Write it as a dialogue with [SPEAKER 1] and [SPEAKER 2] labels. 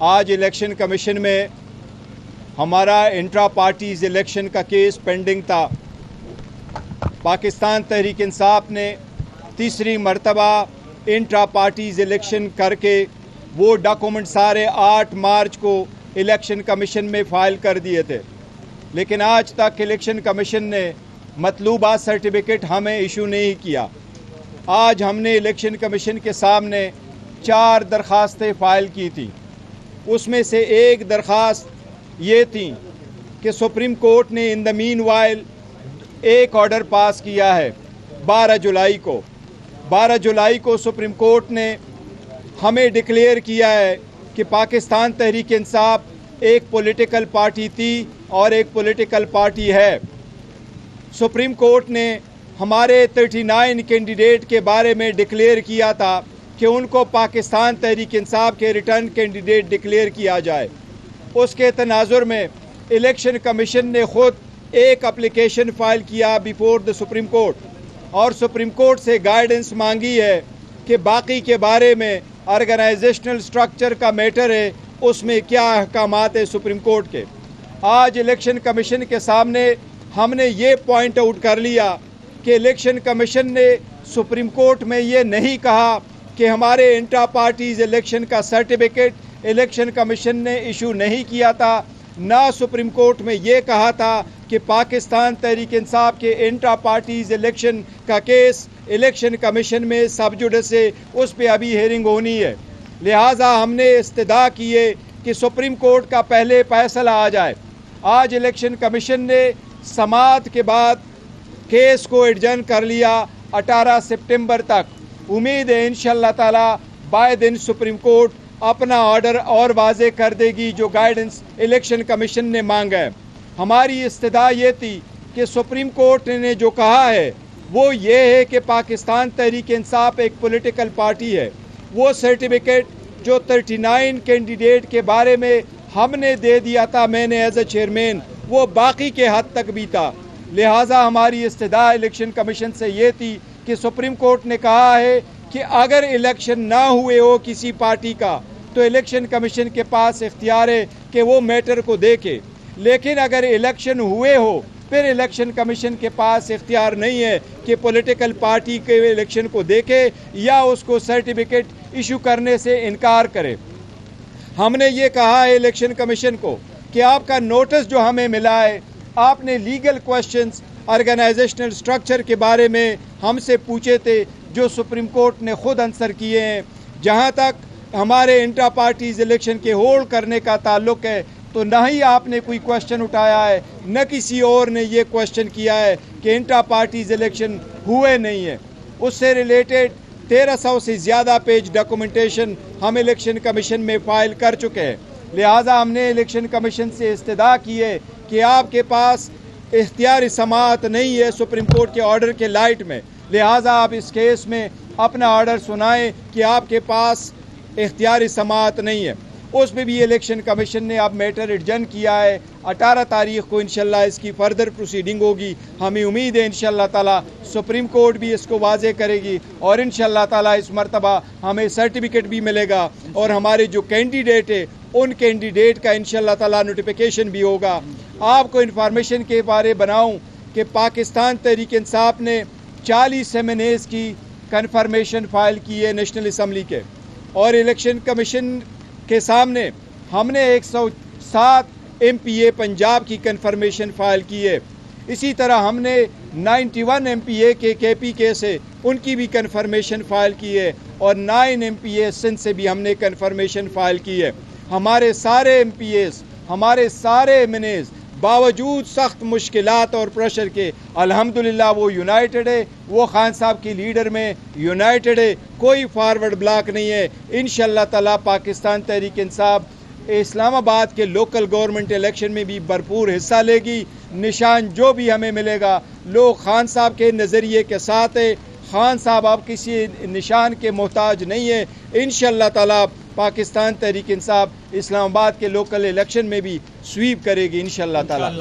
[SPEAKER 1] आज election commission में हमारा इंट्रा पार्टीज इलेक्शन का केस पेंडिंग था। पाकिस्तान तहरीक इंसाफ ने तीसरी मरतबा इंट्रा पार्टीज इलेक्शन करके वो डॉक्यूमेंट सारे 8 मार्च को इलेक्शन कमीशन में फ़ाइल कर दिए थे, लेकिन आज तक इलेक्शन कमीशन ने मतलूबा सर्टिफिकेट हमें इशू नहीं किया। आज हमने इलेक्शन कमीशन के सामने 4 दरख्वास्तें फ़ाइल की थी। उसमें से एक दरख्वास्त ये थी कि सुप्रीम कोर्ट ने इन द मीन वाइल एक ऑर्डर पास किया है 12 जुलाई को सुप्रीम कोर्ट ने हमें डिक्लेयर किया है कि पाकिस्तान तहरीक इंसाफ एक पॉलिटिकल पार्टी थी और एक पॉलिटिकल पार्टी है। सुप्रीम कोर्ट ने हमारे 39 कैंडिडेट के बारे में डिक्लेयर किया था कि उनको पाकिस्तान तहरीक इंसाफ के रिटर्न कैंडिडेट डिक्लेयर किया जाए। उसके तनाजुर में इलेक्शन कमीशन ने ख़ुद एक एप्लीकेशन फ़ाइल किया बिफोर द सुप्रीम कोर्ट और सुप्रीम कोर्ट से गाइडेंस मांगी है कि बाकी के बारे में ऑर्गेनाइजेशनल स्ट्रक्चर का मैटर है, उसमें क्या अहकामात है सुप्रीम कोर्ट के। आज इलेक्शन कमीशन के सामने हमने ये पॉइंट आउट कर लिया कि इलेक्शन कमीशन ने सुप्रीम कोर्ट में ये नहीं कहा कि हमारे इंट्रा पार्टीज इलेक्शन का सर्टिफिकेट इलेक्शन कमीशन ने इशू नहीं किया था, ना सुप्रीम कोर्ट में ये कहा था कि पाकिस्तान तहरीक इंसाफ के इंट्रा पार्टीज इलेक्शन का केस इलेक्शन कमीशन में सब जुडिस से उस पर अभी हेयरिंग होनी है। लिहाजा हमने इस्तदा की है कि सुप्रीम कोर्ट का पहले फैसला आ जाए। आज इलेक्शन कमीशन ने समाअत के बाद केस को एडजर्न कर लिया 18 सितंबर तक। उम्मीद है इंशाअल्लाह ताला बाय दिन सुप्रीम कोर्ट अपना ऑर्डर और वाजे कर देगी जो गाइडेंस इलेक्शन कमीशन ने मांगा है। हमारी इस्तदा ये थी कि सुप्रीम कोर्ट ने जो कहा है वो ये है कि पाकिस्तान तहरीक इंसाफ एक पॉलिटिकल पार्टी है। वो सर्टिफिकेट जो 39 कैंडिडेट के बारे में हमने दे दिया था, मैंने एज ए चेयरमैन, वो बाकी के हद तक भी था। लिहाजा हमारी इस्तदा इलेक्शन कमीशन से ये थी कि सुप्रीम कोर्ट ने कहा है कि अगर इलेक्शन ना हुए हो किसी पार्टी का तो इलेक्शन कमीशन के पास इख्तियार है कि वो मैटर को देखे, लेकिन अगर इलेक्शन हुए हो फिर इलेक्शन कमीशन के पास इख्तियार नहीं है कि पॉलिटिकल पार्टी के इलेक्शन को देखे या उसको सर्टिफिकेट इशू करने से इनकार करे। हमने ये कहा है इलेक्शन कमीशन को कि आपका नोटिस जो हमें मिला है, आपने लीगल क्वेश्चंस ऑर्गेनाइजेशनल स्ट्रक्चर के बारे में हमसे पूछे थे जो सुप्रीम कोर्ट ने खुद आंसर किए हैं। जहां तक हमारे इंट्रा पार्टीज इलेक्शन के होल्ड करने का ताल्लुक है तो ना ही आपने कोई क्वेश्चन उठाया है, न किसी और ने ये क्वेश्चन किया है कि इंट्रा पार्टीज इलेक्शन हुए नहीं है। उससे रिलेटेड 1300 से ज़्यादा पेज डॉक्यूमेंटेशन हम इलेक्शन कमीशन में फ़ाइल कर चुके हैं। लिहाजा हमने इलेक्शन कमीशन से इस्तदा की है कि आपके पास इख्तियारी समाअत नहीं है सुप्रीम कोर्ट के ऑर्डर के लाइट में, लिहाजा आप इस केस में अपना ऑर्डर सुनाएं कि आपके पास इख्तियारी समाअत नहीं है। उस पर भी इलेक्शन कमीशन ने अब मैटर एडजर्न किया है। 18 तारीख को इंशाल्लाह इसकी फर्दर प्रोसीडिंग होगी। हमें उम्मीद है इंशाल्लाह ताला सुप्रीम कोर्ट भी इसको वाजे करेगी और इंशाल्लाह ताला इस मरतबा हमें सर्टिफिकेट भी मिलेगा और हमारे जो कैंडिडेट है उन कैंडिडेट का इंशाल्लाह ताला नोटिफिकेशन भी होगा। आपको इन्फॉर्मेशन के बारे बनाऊं कि पाकिस्तान तहरीक इंसाफ ने 40 MNAs की कन्फर्मेशन फ़ाइल की है नेशनल असम्बली के, और इलेक्शन कमीशन के सामने हमने 107 MPA पंजाब की कन्फर्मेशन फ़ाइल की है। इसी तरह हमने 91 MPA के KPK से उनकी भी कन्फर्मेशन फ़ाइल की है और 9 MPA सिंध से भी हमने कन्फर्मेशन फ़ाइल की है। हमारे सारे MPAs, हमारे सारे MNAs बावजूद सख्त मुश्किलात और प्रेशर के अल्हम्दुलिल्लाह वो यूनाइटेड है, वो खान साहब की लीडर में यूनाइटेड है, कोई फारवर्ड ब्लॉक नहीं है। इंशाअल्लाह ताला पाकिस्तान तहरीक इंसाफ इस्लामाबाद के लोकल गवर्नमेंट इलेक्शन में भी भरपूर हिस्सा लेगी। निशान जो भी हमें मिलेगा लोग खान साहब के नज़रिए के साथ है। खान साहब अब किसी निशान के मोहताज नहीं है। इंशाअल्लाह ताला पाकिस्तान तहरीक इंसाफ इस्लामाबाद के लोकल इलेक्शन में भी स्वीप करेगी इंशाअल्लाह ताला।